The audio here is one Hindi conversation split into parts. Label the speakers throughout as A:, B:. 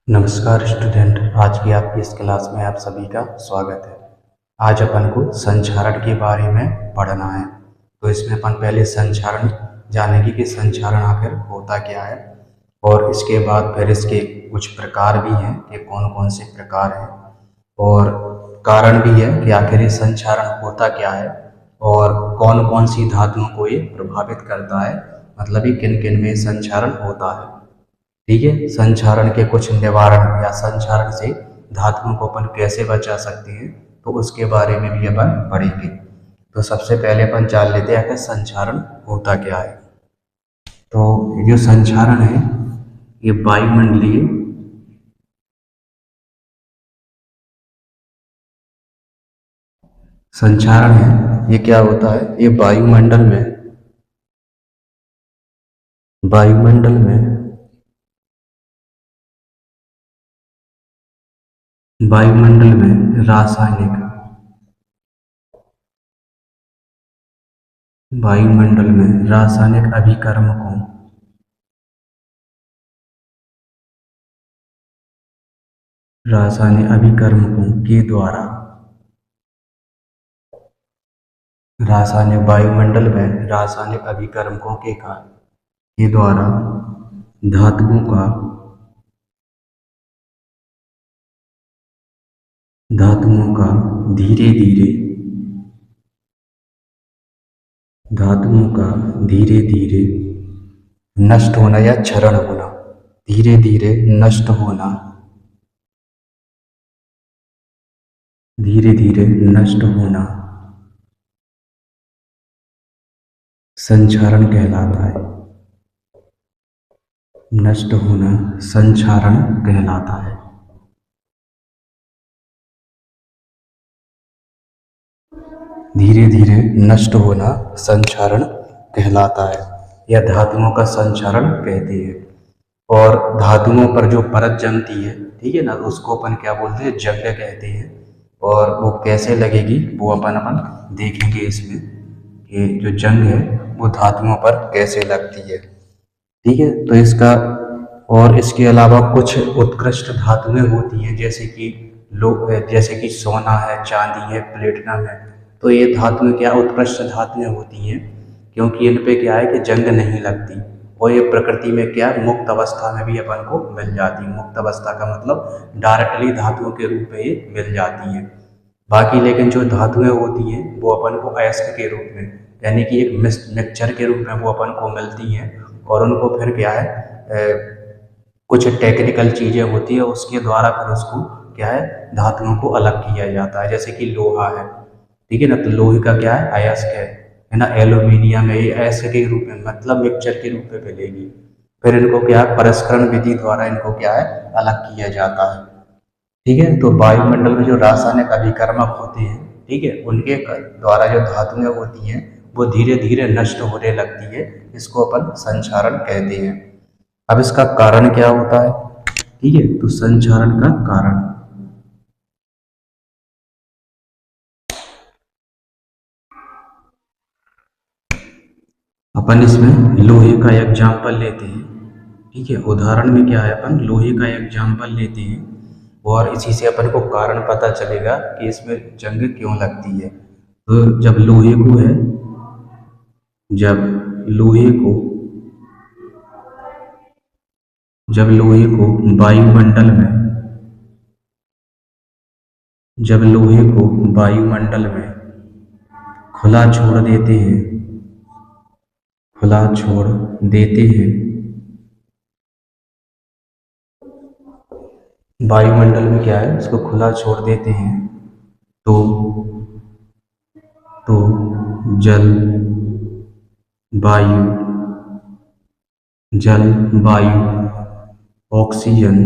A: नमस्कार स्टूडेंट। आज की आपकी इस क्लास में आप सभी का स्वागत है। आज अपन को संचारण के बारे में पढ़ना है। तो इसमें अपन पहले संचारण जानेंगे कि संचारण आखिर होता क्या है, और इसके बाद फिर इसके कुछ प्रकार भी हैं कि कौन कौन से प्रकार हैं, और कारण भी है कि आखिर ये संचारण होता क्या है और कौन कौन सी धातुओं को ये प्रभावित करता है, मतलब ये किन किन में संचारण होता है। ठीक है, संचारण के कुछ निवारण या संचारण से धातुओं को अपन कैसे बचा सकते हैं, तो उसके बारे में भी अपन पढ़ेंगे। तो सबसे पहले अपन जान लेते हैं कि संचारण होता क्या है। तो जो संचारण है ये वायुमंडलीय संचारण है। ये क्या होता है, ये वायुमंडल में रासायनिक अभिकर्मकों के द्वारा वायुमंडल में रासायनिक अभिकर्मकों के द्वारा धातुओं का धीरे धीरे धीरे धीरे नष्ट होना या क्षरण होना, धीरे धीरे नष्ट होना, धीरे धीरे नष्ट होना संचारण कहलाता है। नष्ट होना संचारण कहलाता है। धीरे धीरे नष्ट होना संचारण कहलाता है, या धातुओं का संचारण कहते हैं। और धातुओं पर जो परत जमती है, ठीक है ना, तो उसको अपन क्या बोलते हैं, जंग कहते हैं। और वो कैसे लगेगी वो अपन देखेंगे इसमें, कि जो जंग है वो धातुओं पर कैसे लगती है। ठीक है, तो इसका और इसके अलावा कुछ उत्कृष्ट धातुएं होती हैं, जैसे कि सोना है, चांदी है, प्लेटिनम है। तो ये धातुएं क्या उत्कृष्ट धातुएं होती हैं, क्योंकि इन पे क्या है कि जंग नहीं लगती, और ये प्रकृति में क्या मुक्त अवस्था में भी अपन को मिल जाती है। मुक्त अवस्था का मतलब डायरेक्टली धातुओं के रूप में ये मिल जाती हैं। बाकी लेकिन जो धातुएं होती हैं वो अपन को अयस्क के रूप में, यानी कि एक मिक्सचर के रूप में वो अपन को मिलती हैं। और उनको फिर क्या है, कुछ टेक्निकल चीज़ें होती है, उसके द्वारा फिर उसको क्या है, धातुओं को अलग किया जाता है। जैसे कि लोहा है, ठीक है ना, तो लोहे का क्या है, अयस्क है ना। एल्यूमिनियम है, ये अयस्क के रूप में, मतलब मिक्सचर के रूप में मिलेगी। फिर इनको क्या है, परस्करण विधि द्वारा इनको क्या है, अलग किया जाता है। ठीक है, तो वायुमंडल में जो रासायनिक अभिकर्मक होते हैं, ठीक है, उनके द्वारा जो धातुएं होती हैं वो धीरे धीरे नष्ट होने लगती है। इसको अपन संचारण कहते हैं। अब इसका कारण क्या होता है, ठीक है, तो संचारण का कारण, अपन इसमें लोहे का एग्जाम्पल लेते हैं। ठीक है, उदाहरण में क्या है, अपन लोहे का एग्जाम्पल लेते हैं, और इसी से अपन को कारण पता चलेगा कि इसमें जंग क्यों लगती है। तो जब लोहे को जब लोहे को वायुमंडल में जब लोहे को वायुमंडल में खुला छोड़ देते हैं खुला छोड़ देते हैं वायुमंडल में क्या है, उसको खुला छोड़ देते हैं, तो जल वायु ऑक्सीजन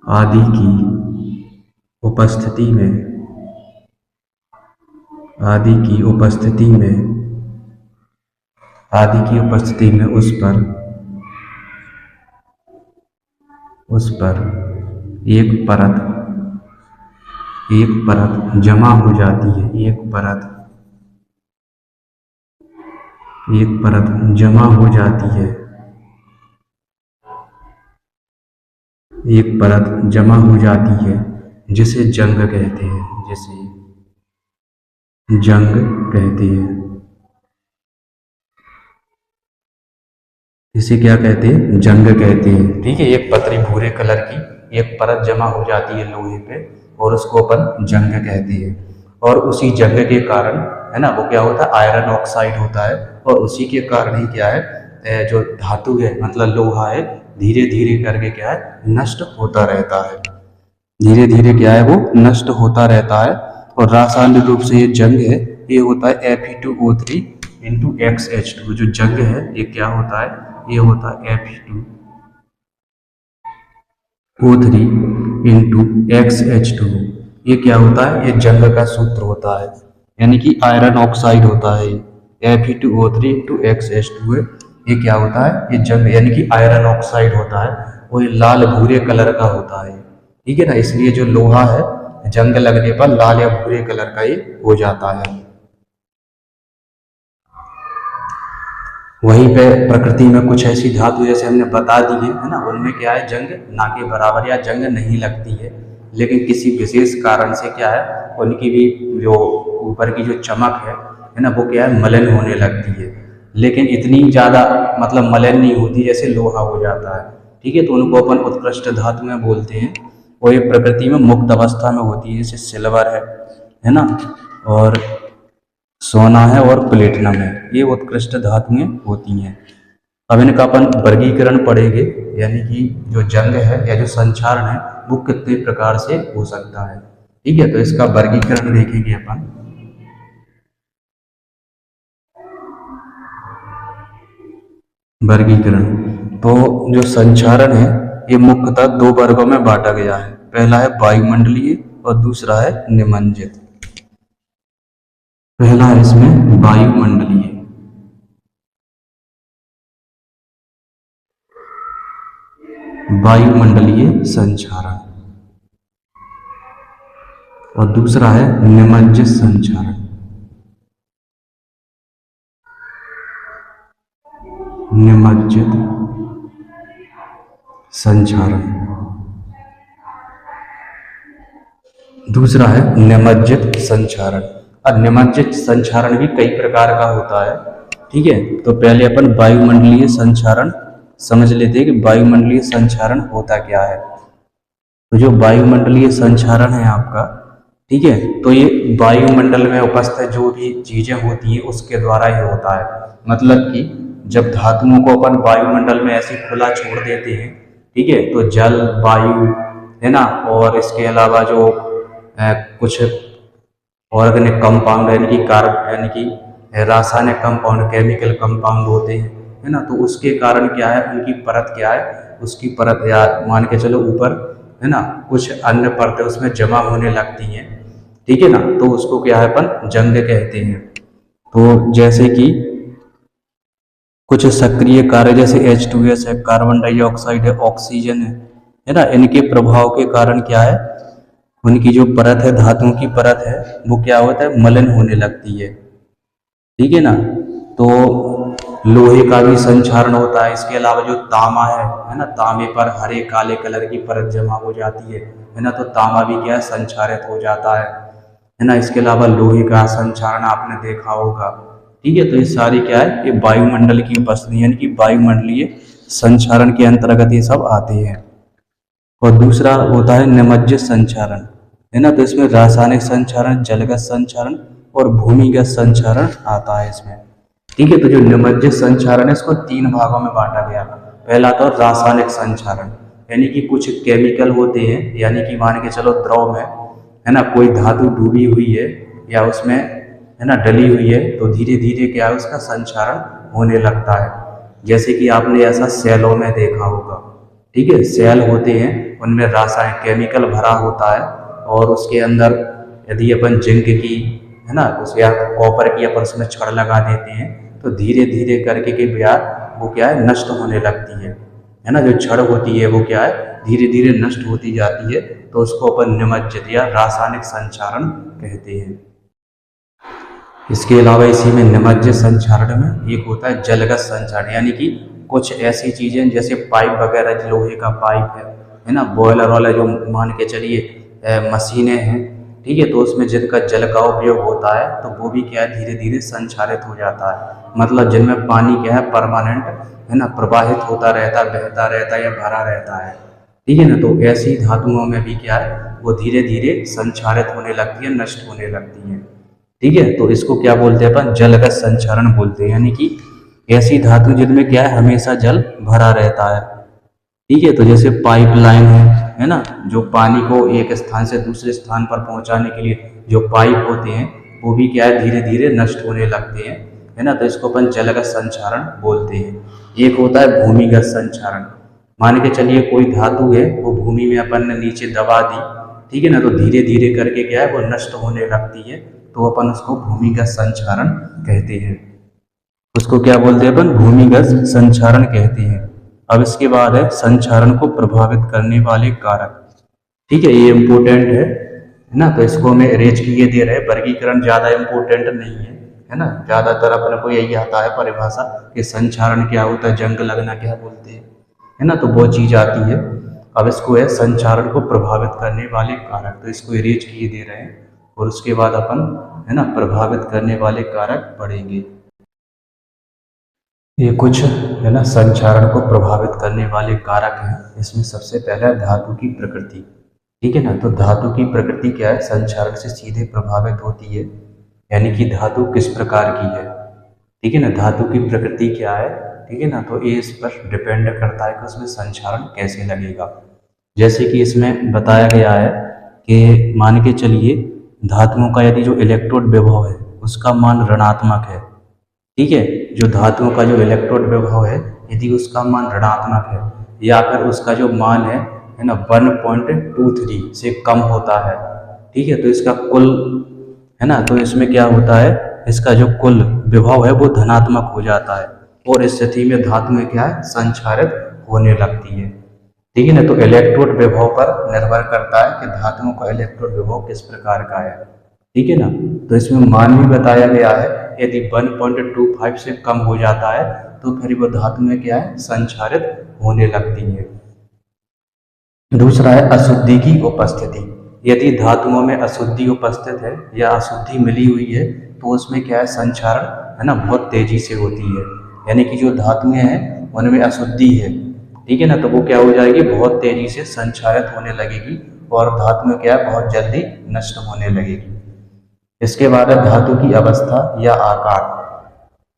A: आदि की उपस्थिति में उस पर एक परत जमा हो जाती है। एक परत जमा हो जाती है, एक परत जमा हो जाती है जिसे जंग कहते हैं, जिसे जंग कहते हैं। इसे क्या कहते हैं? जंग कहते हैं। ठीक है, एक पतली भूरे कलर की एक परत जमा हो जाती है लोहे पे और उसको अपन जंग कहते हैं। और उसी जंग के कारण है ना वो क्या होता है? आयरन ऑक्साइड होता है और उसी के कारण ही क्या है जो धातु है मतलब लोहा है धीरे धीरे करके क्या है नष्ट होता रहता है। धीरे धीरे क्या है वो नष्ट होता रहता है। और रासायनिक रूप से ये जंग है ये होता है Fe2O3 इंटू XH2। जो जंग है ये क्या होता है? ये होता है Fe2O3 इंटू XH2। ये क्या होता है? ये जंग का सूत्र होता है, यानी कि आयरन ऑक्साइड होता है। Fe2O3 इंटू XH2 है। ये क्या होता है? ये जंग यानी कि आयरन ऑक्साइड होता है, वो लाल भूरे कलर का होता है। ठीक है ना, इसलिए जो लोहा है जंग लगने पर लाल या भूरे कलर का ये हो जाता है। वहीं पे प्रकृति में कुछ ऐसी धातु जैसे हमने बता दी है ना, उनमें क्या है जंग ना के बराबर या जंग नहीं लगती है, लेकिन किसी विशेष कारण से क्या है उनकी भी जो ऊपर की जो चमक है ना वो क्या है मलिन होने लगती है, लेकिन इतनी ज़्यादा मतलब मलिन नहीं होती जैसे लोहा हो जाता है। ठीक है, तो उनको अपन उत्कृष्ट धातुएं बोलते हैं। और ये प्रकृति में मुक्त अवस्था में होती है, जैसे सिल्वर है ना, और सोना है और प्लेटिनम है, ये उत्कृष्ट धातुएं होती हैं। अब इनका अपन वर्गीकरण पढ़ेंगे, यानी कि जो जंग है या जो संक्षारण है वो कितने प्रकार से हो सकता है। ठीक है, तो इसका वर्गीकरण देखेंगे अपन। वर्गीकरण तो जो संक्षारण है ये मुख्यतः दो वर्गों में बांटा गया है। पहला है वायुमंडलीय और दूसरा है निमज्जित। पहला है इसमें वायुमंडलीय, वायुमंडलीय संक्षारण, और दूसरा है निमज्जित संक्षारण। निमज्जित संक्षारण, दूसरा है निमज्जित संक्षारण। अब निमज्जित संक्षारण भी कई प्रकार का होता है। ठीक है, तो पहले अपन वायुमंडलीय संक्षारण समझ लेते हैं कि वायुमंडलीय संक्षारण होता क्या है। तो जो वायुमंडलीय संक्षारण है आपका, ठीक है, तो ये वायुमंडल में उपस्थित जो भी चीजें होती हैं उसके द्वारा ही होता है। मतलब कि जब धातुओं को अपन वायुमंडल में ऐसे खुला छोड़ देते हैं, ठीक है, तो जल वायु है ना, और इसके अलावा जो कुछ ऑर्गेनिक कंपाउंड यानी कि कार्ब यानी कि रासायनिक कंपाउंड केमिकल कंपाउंड होते हैं, है ना, तो उसके कारण क्या है उनकी परत क्या है, उसकी परत या मान के चलो ऊपर है ना कुछ अन्य परतें उसमें जमा होने लगती हैं। ठीक है ना, तो उसको क्या है अपन जंग कहते हैं। तो जैसे कि कुछ सक्रिय कार्य जैसे H2S है, कार्बन डाइऑक्साइड है, ऑक्सीजन है ना, इनके प्रभाव के कारण क्या है उनकी जो परत है धातुओं की परत है वो क्या होता है मलिन होने लगती है। ठीक है ना, तो लोहे का भी संक्षारण होता है। इसके अलावा जो तांबा है ना, तांबे पर हरे काले कलर की परत जमा हो जाती है ना, तो तांबा भी क्या है संक्षारित हो जाता है ना। इसके अलावा लोहे का संक्षारण आपने देखा होगा। ठीक है, तो ये सारी क्या है ये वायुमंडल की उपस्थिति यानी कि वायुमंडलीय संक्षारण के अंतर्गत ये सब आते हैं। और दूसरा होता है निमज्जित संक्षारण, है ना, तो इसमें रासायनिक संक्षारण, जलगत संक्षारण और भूमिगत संक्षारण आता है इसमें। ठीक है, तो जो निमज्जित संक्षारण है इसको तीन भागों में बांटा गया। पहला तो रासायनिक संक्षारण, यानी कि कुछ केमिकल होते हैं, यानी कि मान के चलो द्रव में है ना कोई धातु डूबी हुई है या उसमें है ना डली हुई है, तो धीरे धीरे क्या है उसका संक्षारण होने लगता है। जैसे कि आपने ऐसा सेलों में देखा होगा। ठीक है, सेल होते हैं उनमें रासायनिक केमिकल भरा होता है और उसके अंदर यदि अपन जिंक की है ना उस या कॉपर की अपन उसमें छड़ लगा देते हैं तो धीरे धीरे करके के ब्याज वो क्या है नष्ट होने लगती है ना। जो छड़ होती है वो क्या है धीरे धीरे नष्ट होती जाती है, तो उसको अपन निमज्जित या रासायनिक संक्षारण कहते हैं। इसके अलावा इसी में निमज्ज संचारण में एक होता है जलगत संचारण, यानी कि कुछ ऐसी चीज़ें जैसे पाइप वगैरह, लोहे का पाइप है ना, बॉयलर वाला जो मान के चलिए मशीनें हैं, ठीक है, तो उसमें जिनका जल का उपयोग होता है तो वो भी क्या है धीरे धीरे संचारित हो जाता है, मतलब जिनमें पानी क्या है परमानेंट है ना प्रवाहित होता रहता है, बहता रहता है या भरा रहता है, ठीक है ना। तो ऐसी धातुओं में भी क्या है वो धीरे धीरे संचारित होने लगती है, नष्ट होने लगती है, ठीक है। तो इसको क्या बोलते हैं अपन, जलगत संचारण बोलते हैं, यानी कि ऐसी धातु जिनमें क्या है हमेशा जल भरा रहता है, ठीक है। तो जैसे पाइप लाइन है ना, जो पानी को एक स्थान से दूसरे स्थान पर पहुंचाने के लिए जो पाइप होते हैं वो भी क्या है धीरे धीरे नष्ट होने लगते हैं, है ना। तो इसको अपन जलगत संचारण बोलते हैं। एक होता है भूमिगत संचारण, मान के चलिए कोई धातु है वो भूमि में अपन ने नीचे दबा दी, ठीक है ना, तो धीरे धीरे करके क्या है वो नष्ट होने लगती है, तो अपन उसको भूमिगत संचारण कहते हैं। उसको क्या बोलते हैं अपन, भूमिगत संचारण कहते हैं। अब इसके बाद है संचारण को प्रभावित करने वाले कारक, ठीक है, ये इम्पोर्टेंट है ना। तो इसको हमें अरेंज किए दे रहे हैं, वर्गीकरण ज़्यादा इम्पोर्टेंट नहीं है ना, ज़्यादातर अपने को यही आता है परिभाषा कि संचारण क्या होता है, जंग लगना क्या बोलते हैं, है ना, तो वो चीज़ आती है। अब इसको है संचारण को प्रभावित करने वाले कारक, तो इसको अरेंज किए दे रहे हैं और उसके बाद अपन है ना प्रभावित करने वाले कारक पढ़ेंगे। ये कुछ है ना संचारण को प्रभावित करने वाले कारक हैं। इसमें सबसे पहला है धातु की प्रकृति, ठीक है ना। तो धातु की प्रकृति क्या है, संचारण से सीधे प्रभावित होती है, यानी कि धातु किस प्रकार की है, ठीक है ना, धातु की प्रकृति क्या है, ठीक है ना। तो ये इस पर डिपेंड करता है कि उसमें संचारण कैसे लगेगा। जैसे कि इसमें बताया गया है कि मान के चलिए धातुओं का यदि जो इलेक्ट्रोड विभव है उसका मान ऋणात्मक है, ठीक है, जो धातुओं का जो इलेक्ट्रोड विभव है यदि उसका मान ऋणात्मक है या फिर उसका जो मान है ना 1.23 से कम होता है, ठीक है, तो इसका कुल है ना, तो इसमें क्या होता है इसका जो कुल विभव है वो धनात्मक हो जाता है और इस स्थिति में धातु में क्या है संचारित होने लगती है, ठीक है ना। तो इलेक्ट्रोड विभव पर निर्भर करता है कि धातुओं का इलेक्ट्रोड विभव किस प्रकार का है, ठीक है ना। तो इसमें मान भी बताया गया है यदि 1.25 से कम हो जाता है तो फिर वो धातु में क्या है संचारित होने लगती है। दूसरा है अशुद्धि की उपस्थिति, यदि धातुओं में अशुद्धि उपस्थित है या अशुद्धि मिली हुई है तो उसमें क्या है संचारण है ना बहुत तेजी से होती है, यानी कि जो धातुएं हैं उनमें अशुद्धि है, ठीक है ना, तो वो क्या हो जाएगी बहुत तेजी से संचारित होने लगेगी और धातु में क्या है बहुत जल्दी नष्ट होने लगेगी। इसके बाद है धातु की अवस्था या आकार,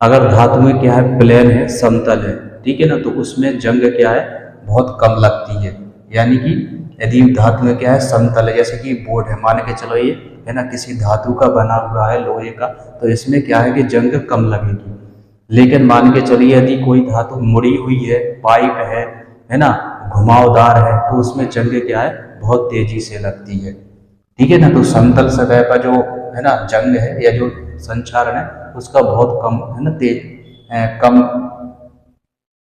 A: अगर धातु में क्या है प्लेन है समतल है, ठीक है ना, तो उसमें जंग क्या है बहुत कम लगती है, यानी कि यदि धातु में क्या है समतल है, जैसे कि बोर्ड है मान के चलो ये है ना किसी धातु का बना हुआ है लोहे का, तो इसमें क्या है कि जंग कम लगेगी। लेकिन मान के चलिए यदि कोई धातु मुड़ी हुई है, पाइप है ना, घुमावदार है, तो उसमें जंग क्या है बहुत तेजी से लगती है, ठीक है ना। तो समतल सतह पर जो है ना जंग है या जो संचारण है उसका बहुत कम है ना कम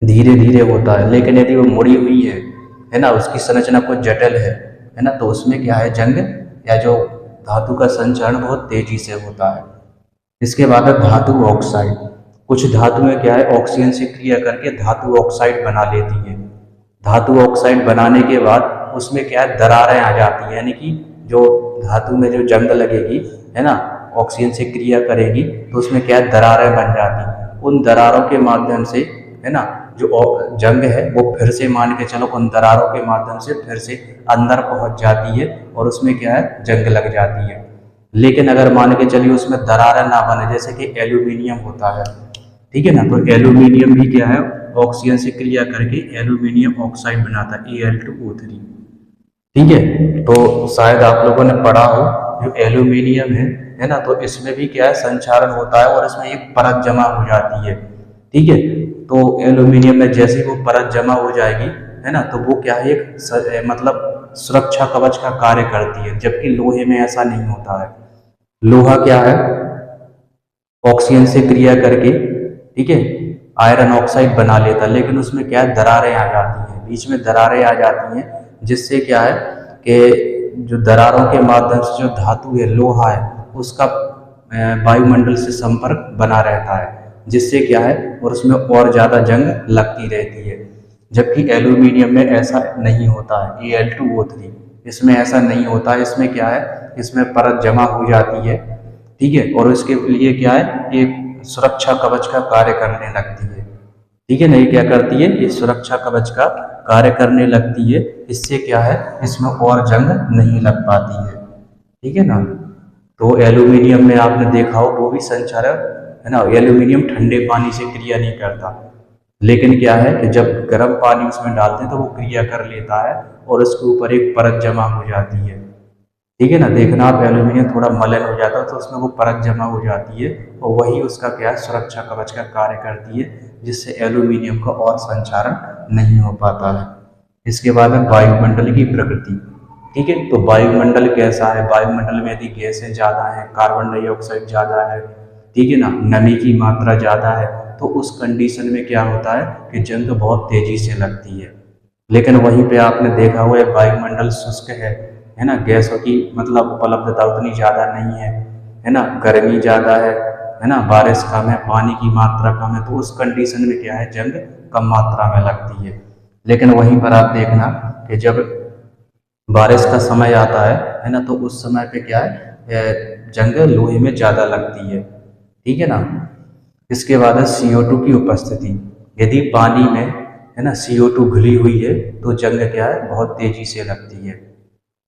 A: धीरे धीरे होता है। लेकिन यदि वो मुड़ी हुई है ना उसकी संरचना कुछ जटिल है ना, तो उसमें क्या है जंग या जो धातु का संचारण बहुत तेजी से होता है। इसके बाद है धातु ऑक्साइड, कुछ धातुएं क्या है ऑक्सीजन से क्रिया करके धातु ऑक्साइड बना लेती है। धातु ऑक्साइड बनाने के बाद उसमें क्या है दरारें आ जाती हैं, यानी कि जो धातु में जो जंग लगेगी है ना ऑक्सीजन से क्रिया करेगी तो उसमें क्या है दरारें बन जाती, उन दरारों के माध्यम से है ना जो जंग है वो फिर से मान के चलो उन दरारों के माध्यम से फिर से अंदर पहुंच जाती है और उसमें क्या है जंग लग जाती है। लेकिन अगर मान के चलिए उसमें दरारें ना बने, जैसे कि एल्यूमिनियम होता है, ठीक है ना, तो एल्यूमिनियम भी क्या है ऑक्सीजन से क्रिया करके एल्यूमिनियम ऑक्साइड बनाता है Al2O3, ठीक है। तो शायद आप लोगों ने पढ़ा हो जो एल्यूमिनियम है ना, तो इसमें भी क्या है संचारण होता है और इसमें एक परत जमा हो जाती है, ठीक है। तो एल्यूमिनियम में जैसे वो परत जमा हो जाएगी है ना, तो वो क्या है एक मतलब सुरक्षा कवच का कार्य करती है, जबकि लोहे में ऐसा नहीं होता है। लोहा क्या है ऑक्सीजन से क्रिया करके, ठीक है, आयरन ऑक्साइड बना लेता है, लेकिन उसमें क्या है दरारें आ जाती हैं, बीच में दरारें आ जाती हैं, जिससे क्या है कि जो दरारों के माध्यम से जो धातु है लोहा है उसका वायुमंडल से संपर्क बना रहता है, जिससे क्या है और उसमें और ज़्यादा जंग लगती रहती है। जबकि एल्यूमिनियम में ऐसा नहीं होता है, Al2O3 इसमें ऐसा नहीं होता है। इसमें क्या है, इसमें परत जमा हो जाती है, ठीक है, और इसके लिए क्या है, एक सुरक्षा कवच का कार्य करने लगती है, ठीक है ना। ये क्या करती है, ये सुरक्षा कवच का कार्य करने लगती है। इससे क्या है, इसमें और जंग नहीं लग पाती है, ठीक है ना। तो एल्यूमिनियम में आपने देखा हो वो भी संक्षारक है ना, एल्यूमिनियम ठंडे पानी से क्रिया नहीं करता, लेकिन क्या है कि जब गर्म पानी उसमें डालते हैं तो वो क्रिया कर लेता है और उसके ऊपर एक परत जमा हो जाती है, ठीक है ना। देखना आप एल्यूमिनियम थोड़ा मलिन हो जाता है तो उसमें वो परत जमा हो जाती है और वही उसका क्या है, सुरक्षा कवच का कार्य करती है, जिससे एल्यूमिनियम का और संचारण नहीं हो पाता है। इसके बाद है वायुमंडल की प्रकृति, ठीक है। तो वायुमंडल कैसा है, वायुमंडल में यदि गैसें ज़्यादा है, कार्बन डाइऑक्साइड ज़्यादा है, ठीक है ना, नमी की मात्रा ज़्यादा है, तो उस कंडीशन में क्या होता है कि जंग बहुत तेजी से लगती है। लेकिन वहीं पे आपने देखा हुआ है वायुमंडल शुष्क है ना, गैसों की मतलब उपलब्धता उतनी ज़्यादा नहीं है ना, गर्मी ज़्यादा है ना, बारिश कम है, पानी की मात्रा कम है, तो उस कंडीशन में क्या है, जंग कम मात्रा में लगती है। लेकिन वहीं पर आप देखना कि जब बारिश का समय आता है ना, तो उस समय पे क्या है, जंग लोहे में ज़्यादा लगती है, ठीक है ना। इसके बाद है CO2 की उपस्थिति। यदि पानी में है ना CO2 घुली हुई है तो जंग क्या है, बहुत तेजी से लगती है,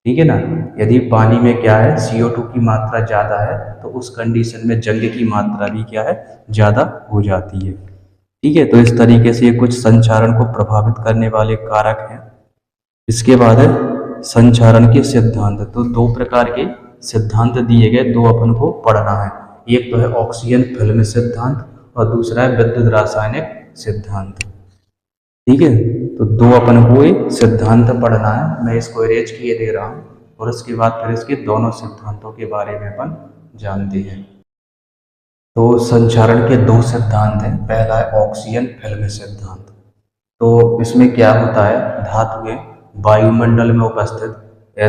A: ठीक है ना। यदि पानी में क्या है, CO2 की मात्रा ज़्यादा है तो उस कंडीशन में जंग की मात्रा भी क्या है, ज़्यादा हो जाती है, ठीक है। तो इस तरीके से ये कुछ संचारण को प्रभावित करने वाले कारक हैं। इसके बाद है संचारण के सिद्धांत। तो दो प्रकार के सिद्धांत दिए गए, दो अपन को पढ़ना है। एक तो है ऑक्सीजन फिल्म सिद्धांत और दूसरा है विद्युत रासायनिक सिद्धांत, ठीक है। तो दो अपन को ये सिद्धांत पढ़ना है, मैं इसको इरेज किए दे रहा हूँ और उसके बाद फिर इसके दोनों सिद्धांतों के बारे में अपन जानते हैं। तो संचारण के दो सिद्धांत हैं। पहला है ऑक्सीजन फिल्म सिद्धांत। तो इसमें क्या होता है, धातुएं वायुमंडल में उपस्थित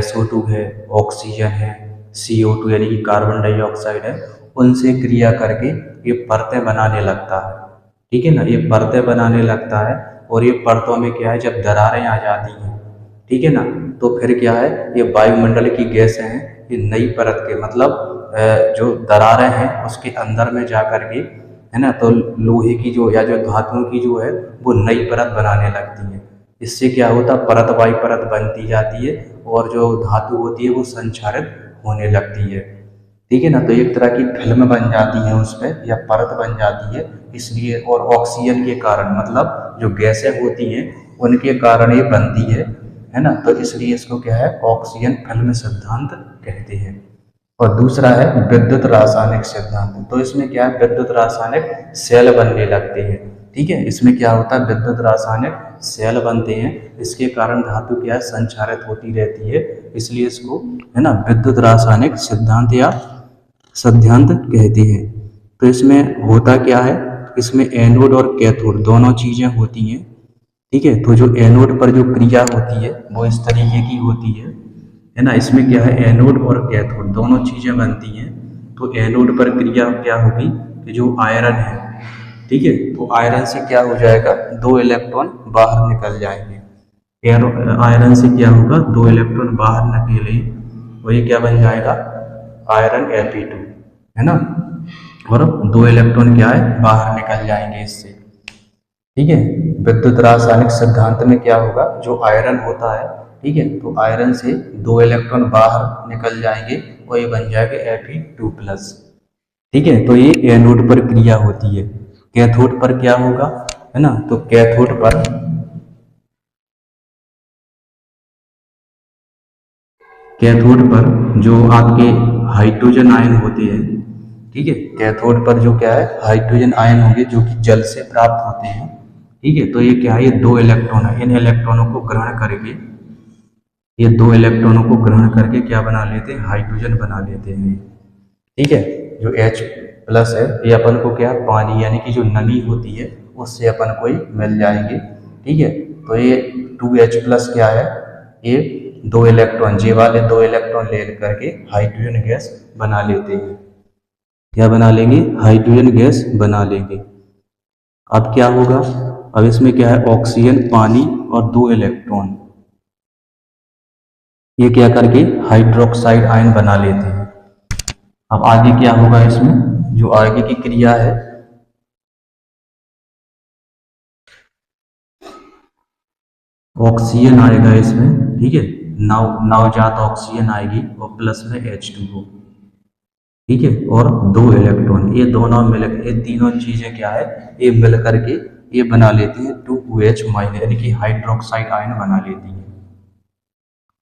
A: SO2 है, ऑक्सीजन है, CO2 यानी कि कार्बन डाइऑक्साइड है, उनसे क्रिया करके ये परतें बनाने लगता है, ठीक है ना। ये परतें बनाने लगता है और ये परतों में क्या है, जब दरारें आ जाती हैं, ठीक है ना, तो फिर क्या है, ये वायुमंडल की गैसें हैं, ये नई परत के मतलब जो दरारें हैं उसके अंदर में जा कर के है ना, तो लोहे की जो या जो धातुओं की जो है वो नई परत बनाने लगती है। इससे क्या होता, परत बाई परत बनती जाती है और जो धातु होती है वो संक्षारित होने लगती है, ठीक है ना। तो एक तरह की फिल्म बन जाती है उस पर या परत बन जाती है, इसलिए। और ऑक्सीजन के कारण मतलब जो गैसें होती हैं उनके कारण ये बनती है ना, तो इसलिए इसको क्या है, ऑक्सीजन फिल्म सिद्धांत कहते हैं। और दूसरा है विद्युत रासायनिक सिद्धांत। तो इसमें क्या है, विद्युत रासायनिक सेल बनने लगते हैं, ठीक है। इसमें क्या होता है, विद्युत रासायनिक सेल बनते हैं, इसके कारण धातु क्या है, संक्षारित होती रहती है, इसलिए इसको है ना विद्युत रासायनिक सिद्धांत या सिद्धांत कहते हैं। तो इसमें होता क्या है, इसमें एनोड और कैथोड दोनों चीजें होती हैं, ठीक है। तो जो एनोड पर जो क्रिया होती है वो इस तरीके की होती है ना। इसमें क्या है, एनोड और कैथोड दोनों चीजें बनती हैं। तो एनोड पर क्रिया क्या होगी कि जो आयरन है, ठीक है, तो आयरन से क्या हो जाएगा, दो इलेक्ट्रॉन बाहर निकल जाएंगे। आयरन से क्या होगा, दो इलेक्ट्रॉन बाहर निकले, वही क्या बन जाएगा, आयरन Fe2, है ना। और दो इलेक्ट्रॉन क्या है, बाहर निकल जाएंगे इससे, ठीक है। विद्युत रासायनिक सिद्धांत में क्या होगा, जो आयरन होता है, ठीक है, तो आयरन से दो इलेक्ट्रॉन बाहर निकल जाएंगे और ये बन जाएगा Fe2+, ठीक है। तो ये एनोड पर क्रिया होती है। कैथोड पर क्या होगा, है ना, तो कैथोड पर जो आपके हाइड्रोजन आयन होते हैं, ठीक है, कैथोड पर जो क्या है, हाइड्रोजन आयन होंगे जो कि जल से प्राप्त होते हैं, ठीक है। तो ये क्या है, ये दो इलेक्ट्रॉन है, इन इलेक्ट्रॉनों को ग्रहण करके, ये दो इलेक्ट्रॉनों को ग्रहण करके क्या बना लेते हैं, हाइड्रोजन बना लेते हैं, ठीक है। जो H+ है ये अपन को क्या, पानी यानी कि जो नमी होती है उससे अपन को ही मिल जाएंगे, ठीक है। तो ये 2H+ क्या है, ये दो इलेक्ट्रॉन, जे वाले दो इलेक्ट्रॉन ले करके हाइड्रोजन गैस बना लेते हैं। क्या बना लेंगे, हाइड्रोजन गैस बना लेंगे। अब क्या होगा, अब इसमें क्या है, ऑक्सीजन, पानी और 2 इलेक्ट्रॉन, ये क्या करके हाइड्रोक्साइड आयन बना लेते हैं। अब आगे क्या होगा, इसमें जो आगे की क्रिया है, ऑक्सीजन आएगा इसमें, ठीक है, नवजात ऑक्सीजन आएगी और प्लस में H2O, ठीक है, और 2 इलेक्ट्रॉन, ये दोनों मिल, ये तीनों चीजें क्या है, ये मिल करके ये बना लेती है 2OH माइनस, यानी कि हाइड्रोक्साइड आयन बना लेती है,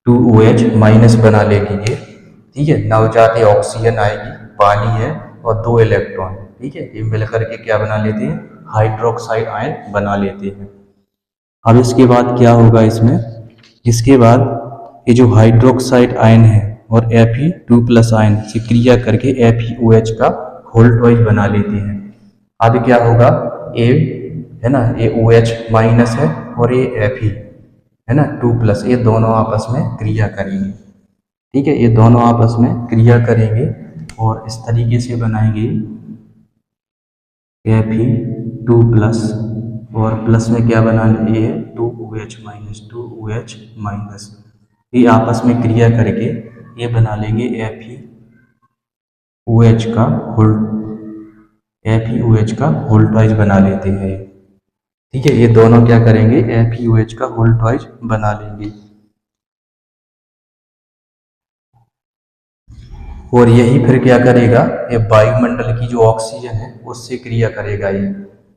A: 2OH माइनस बना लेगी ये, ठीक है। नवजात ऑक्सीजन आएगी, पानी है और 2 इलेक्ट्रॉन, ठीक है, ये मिल करके क्या बना लेते हैं, हाइड्रोक्साइड आयन बना लेते हैं। अब इसके बाद क्या होगा इसमें, इसके बाद ये जो हाइड्रोक्साइड आयन है और Fe2+ आयन से क्रिया करके FeOH का होल्टवाइज बना लेते हैं। अब क्या होगा, ए है ना, ये OH माइनस है और ये Fe है ना 2+, ये दोनों आपस में क्रिया करेंगे, ठीक है, ये दोनों आपस में क्रिया करेंगे और इस तरीके से बनाएंगे Fe2+ और प्लस में क्या बना ये 2OH माइनस, 2OH माइनस, ये आपस में क्रिया करके ये बना लेंगे FeOH का होल्टवाइज बना लेते हैं, ठीक है, ये दोनों क्या करेंगे, FeOH का होल्टवाइज बना लेंगे और यही फिर क्या करेगा, ये वायुमंडल की जो ऑक्सीजन है उससे क्रिया करेगा ये,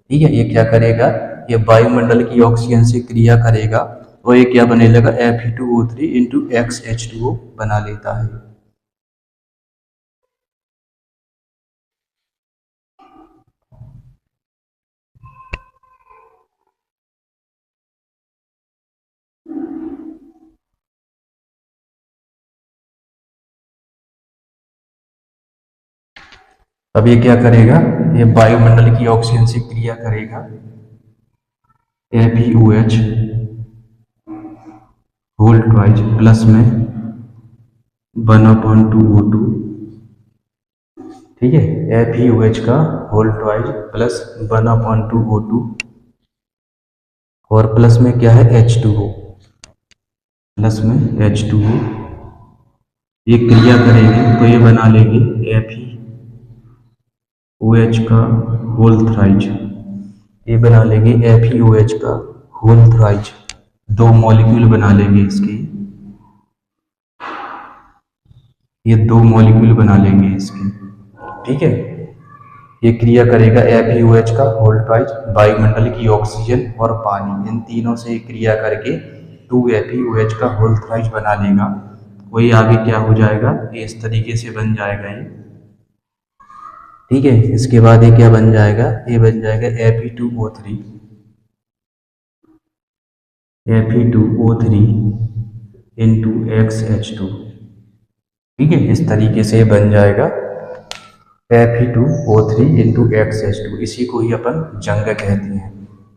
A: ठीक है, ये क्या करेगा, ये वायुमंडल की ऑक्सीजन से क्रिया करेगा और ये क्या बने लगा, Fe2O3 इंटू XH2O बना लेता है। अब ये क्या करेगा, ये वायुमंडल की ऑक्सीजन से क्रिया करेगा, FeOH होल्टवाइज प्लस में 1/2O2, ठीक है, FeOH का होल्टवाइज प्लस 1/2O2 और प्लस में क्या है H2O, प्लस में H2O, ये क्रिया करेंगे तो ये बना लेंगे FeOH का होल थ्राइज, ये बना लेंगे FeOH का होल थ्राइज, 2 मॉलिक्यूल बना लेंगे इसके, ये 2 मॉलिक्यूल बना लेंगे इसके, ठीक है, ये क्रिया करेगा FeOH का होल थ्राइज, वायुमंडल की ऑक्सीजन और पानी, इन तीनों से क्रिया करके 2FeOH का होल थ्राइज बना लेगा, वही आगे क्या हो जाएगा, ये इस तरीके से बन जाएगा ये, ठीक है। इसके बाद ये क्या बन जाएगा, ये बन जाएगा Fe2O3 इंटू XH2, ठीक है, इस तरीके से बन जाएगा Fe2O3 इंटू XH2, इसी को ही अपन जंग कहते हैं।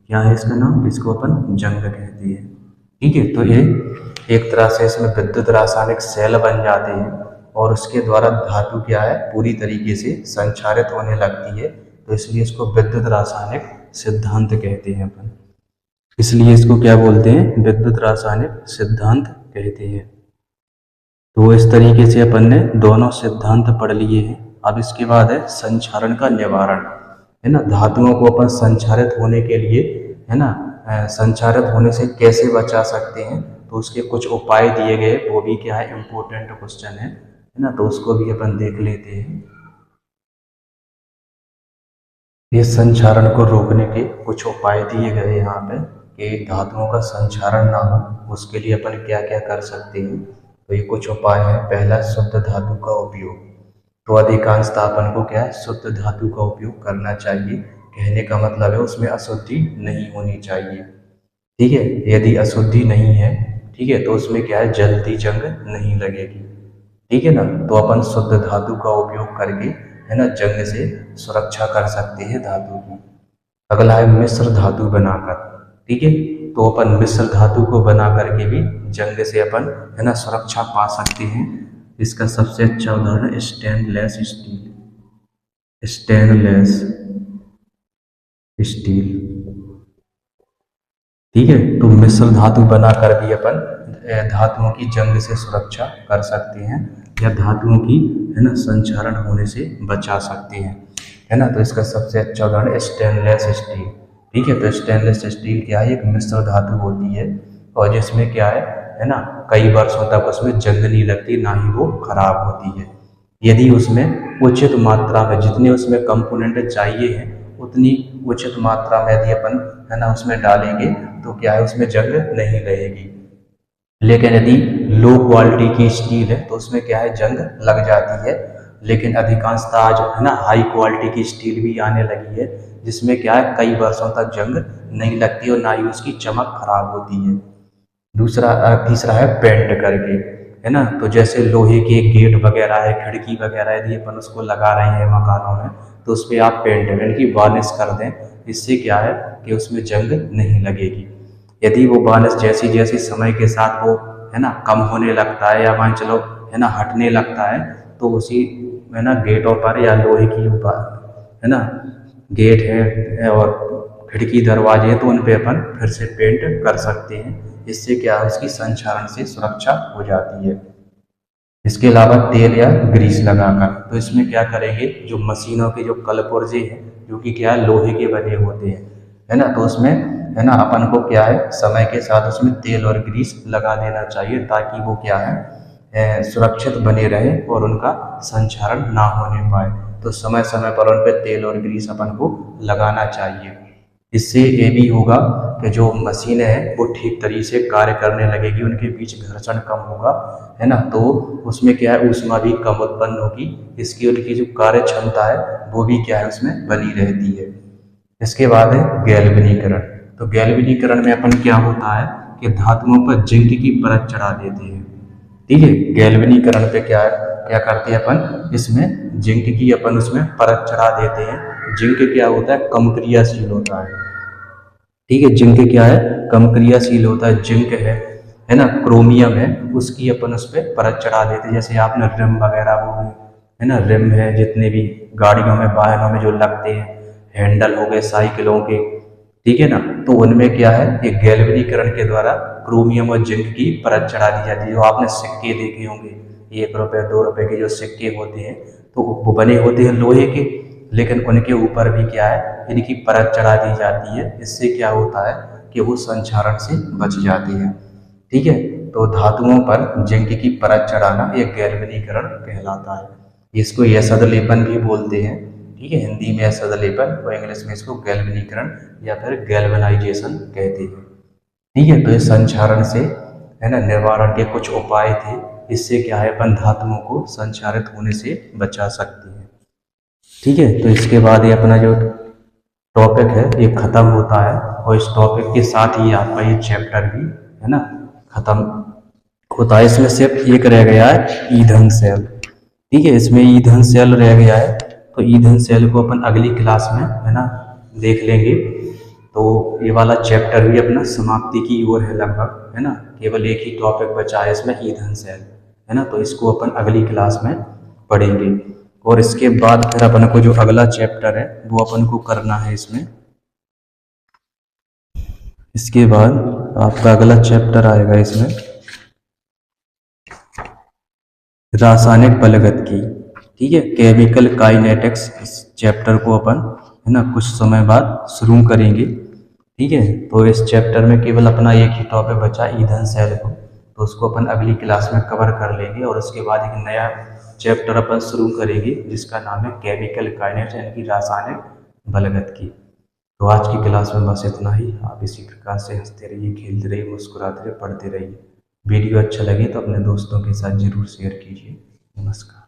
A: क्या है इसका नाम, इसको अपन जंग कहते हैं, ठीक है। तो ये एक तरह से इसमें विद्युत रासायनिक सेल बन जाते हैं और उसके द्वारा धातु क्या है, पूरी तरीके से संचारित होने लगती है, तो इसलिए इसको विद्युत रासायनिक सिद्धांत कहते हैं अपन, इसलिए इसको क्या बोलते हैं, विद्युत रासायनिक सिद्धांत कहते हैं। तो इस तरीके से अपन ने दोनों सिद्धांत पढ़ लिए हैं। अब इसके बाद है संक्षारण का निवारण, है ना, धातुओं को अपन संक्षारित होने के लिए, है ना, संक्षारित होने से कैसे बचा सकते हैं, तो उसके कुछ उपाय दिए गए, वो भी क्या है, इम्पोर्टेंट क्वेश्चन है ना, तो उसको भी अपन देख लेते हैं। ये संक्षारण को रोकने के कुछ उपाय दिए गए यहाँ पे कि धातुओं का संक्षारण ना हो, उसके लिए अपन क्या क्या कर सकते हैं, तो ये कुछ उपाय है। पहला, शुद्ध धातु का उपयोग, तो अधिकांशतः अपन को क्या है, शुद्ध धातु का उपयोग करना चाहिए, कहने का मतलब है उसमें अशुद्धि नहीं होनी चाहिए, ठीक है, यदि अशुद्धि नहीं है, ठीक है, तो उसमें क्या है, जल्दी जंग नहीं लगेगी, ठीक है ना, तो अपन शुद्ध धातु का उपयोग करके, है ना, जंग से सुरक्षा कर सकते हैं धातु की। अगला है मिश्र धातु बनाकर, ठीक है, तो अपन मिश्र धातु को बना करके भी जंग से अपन, है ना, सुरक्षा पा सकते हैं। इसका सबसे अच्छा उदाहरण स्टेनलेस स्टील, स्टेनलेस स्टील। ठीक है, तो मिश्र धातु बनाकर भी अपन धातुओं की जंग से सुरक्षा कर सकते हैं या धातुओं की, है ना, संक्षारण होने से बचा सकते हैं, है ना। तो इसका सबसे अच्छा उदाहरण है स्टेनलेस स्टील। ठीक है, तो स्टेनलेस स्टील क्या है, एक मिश्र धातु होती है और जिसमें क्या है ना, कई वर्षों तक उसमें जंग नहीं लगती, ना ही वो खराब होती है। यदि उसमें उचित मात्रा में, जितने उसमें कंपोनेंट चाहिए हैं उतनी उचित मात्रा में यदि अपन, है ना, उसमें डालेंगे तो क्या है, उसमें जंग नहीं रहेगी। लेकिन यदि लो क्वालिटी की स्टील है तो उसमें क्या है, जंग लग जाती है। लेकिन अधिकांशतः आज, है ना, हाई क्वालिटी की स्टील भी आने लगी है जिसमें क्या है, कई वर्षों तक जंग नहीं लगती और ना ही उसकी चमक खराब होती है। तीसरा है पेंट करके, है ना। तो जैसे लोहे के गेट वगैरह है, खिड़की वगैरह, यदि अपन उसको लगा रहे हैं मकानों में तो उस पर आप पेंट यानी कि वार्निश कर दें। इससे क्या है कि उसमें जंग नहीं लगेगी। यदि वो वार्निश जैसी जैसी समय के साथ वो, है ना, कम होने लगता है या मान चलो, है ना, हटने लगता है तो उसी, है ना, गेटों पर या लोहे की ऊपर, है ना, गेट है और खिड़की दरवाजे हैं तो उन पे अपन फिर से पेंट कर सकते हैं। इससे क्या है, उसकी संक्षारण से सुरक्षा हो जाती है। इसके अलावा तेल या ग्रीस लगाकर, तो इसमें क्या करेंगे, जो मशीनों के जो कलपुर्जे हैं जो कि क्या है, लोहे के बने होते हैं, है ना, तो उसमें, है ना, अपन को क्या है, समय के साथ उसमें तेल और ग्रीस लगा देना चाहिए ताकि वो क्या है, सुरक्षित बने रहे और उनका संक्षारण ना होने पाए। तो समय समय पर उन पर तेल और ग्रीस अपन को लगाना चाहिए। इससे ये भी होगा कि जो मशीनें हैं वो ठीक तरीके से कार्य करने लगेगी, उनके बीच घर्षण कम होगा, है ना, तो उसमें क्या है, ऊष्मा भी कम उत्पन्न होगी। इसकी उनकी जो कार्य क्षमता है वो भी क्या है, उसमें बनी रहती है। इसके बाद है गैल्वेनीकरण। तो गैल्वेनीकरण में अपन क्या होता है कि धातुओं पर जिंक की परत चढ़ा देते हैं। ठीक है, गैल्वेनीकरण पे क्या है, क्या करते हैं अपन, इसमें जिंक की अपन उसमें परत चढ़ा देते हैं। जिंक क्या होता है, कम क्रियाशील होता है। ठीक है, जिंक क्या है, कम क्रियाशील होता है। जिंक है ना, क्रोमियम है, उसकी अपन उस पर परत चढ़ा देते हैं। जैसे आपने रिम वगैरह वो भी, है ना, रिम है, जितने भी गाड़ियों में वाहनों में जो लगते हैं, हैंडल हो गए साइकिलों के, ठीक है ना, तो उनमें क्या है, ये गैल्वेनीकरण के द्वारा क्रोमियम और जिंक की परत चढ़ा दी जाती है। जो आपने सिक्के देखे होंगे, 1 रुपये 2 रुपये के जो सिक्के होते हैं तो वो बने होते हैं लोहे के, लेकिन उनके ऊपर भी क्या है, इनकी परत चढ़ा दी जाती है। इससे क्या होता है कि वो संक्षारण से बच जाती है। ठीक है, तो धातुओं पर जिंक की परत चढ़ाना यह गैल्वेनीकरण कहलाता है। इसको यसद लेपन भी बोलते हैं। ठीक है, हिंदी में यसद लेपन और इंग्लिश में इसको गैल्वेनीकरण या फिर गैल्वेनाइजेशन कहते हैं। ठीक है, तो इस संक्षारण से, है ना, निवारण के कुछ उपाय थे। इससे क्या है, अपन धातुओं को संक्षारित होने से बचा सकते हैं। ठीक है, तो इसके बाद ये अपना जो टॉपिक है ये खत्म होता है और इस टॉपिक के साथ ही आपका ये चैप्टर भी, है ना, खत्म होता है। इसमें सिर्फ एक रह गया है, ईंधन सेल। ठीक है, इसमें ईंधन सेल रह गया है, तो ईंधन सेल को अपन अगली क्लास में, है ना, देख लेंगे। तो ये वाला चैप्टर भी अपना समाप्ति की ओर है लगभग, है ना, केवल एक ही टॉपिक बचा है इसमें, ईंधन सेल, है ना, तो इसको अपन अगली क्लास में पढ़ेंगे। और इसके बाद फिर अपन को जो अगला चैप्टर है वो अपन को करना है इसमें। इसके बाद आपका अगला चैप्टर आएगा इसमें, रासायनिक बलगत की। ठीक है, केमिकल काइनेटिक्स। इस चैप्टर को अपन, है ना, कुछ समय बाद शुरू करेंगे। ठीक है, तो इस चैप्टर में केवल अपना एक ही टॉपिक बचा, ईंधन सेल को, तो उसको अपन अगली क्लास में कवर कर लेंगे। और उसके बाद एक नया चैप्टर अपन शुरू करेंगे जिसका नाम है केमिकल काइनेटिक्स यानी कि रासायनिक बलगत की। तो आज की क्लास में बस इतना ही। आप इसी प्रकार से हंसते रहिए, खेलते रहिए, मुस्कुराते रहिए, पढ़ते रहिए। वीडियो अच्छा लगे तो अपने दोस्तों के साथ जरूर शेयर कीजिए। नमस्कार।